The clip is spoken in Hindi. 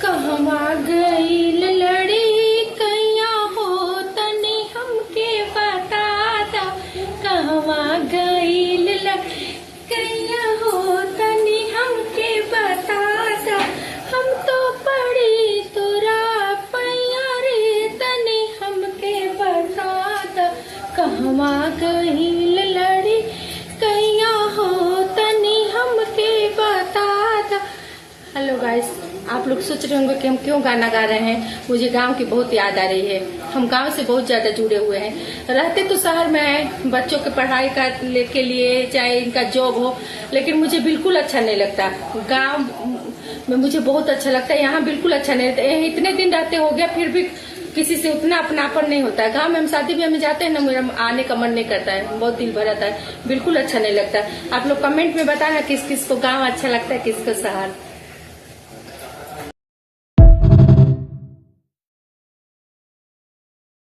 कहवा गईल लड़ी कैया हो तनी हमके बता दा। कहवा गईल लड़ी कैया हो तनी हमके बता दा। हम तो पड़ी तोरा पैया रे तनी हमके बता दा। कहवा गईल लड़ी कैया हो तनी हमके बता दा। हेलो गाइस, आप लोग सोच रहे होंगे कि हम क्यों गाना गा रहे हैं। मुझे गांव की बहुत याद आ रही है। हम गांव से बहुत ज्यादा जुड़े हुए हैं। रहते तो शहर में हैं, बच्चों की पढ़ाई के लिए, चाहे इनका जॉब हो, लेकिन मुझे बिल्कुल अच्छा नहीं लगता। गांव में मुझे बहुत अच्छा लगता है, यहाँ बिल्कुल अच्छा नहीं लगता। इतने दिन रहते हो गया फिर भी किसी से उतना अपनापन नहीं होता है। गांव में हम शादी ब्याह में जाते हैं ना, मेरा आने का मन नहीं करता है, बहुत दिल भर आता है, बिल्कुल अच्छा नहीं लगता। आप लोग कमेंट में बताना किस किस को गाँव अच्छा लगता है, किसको शहर।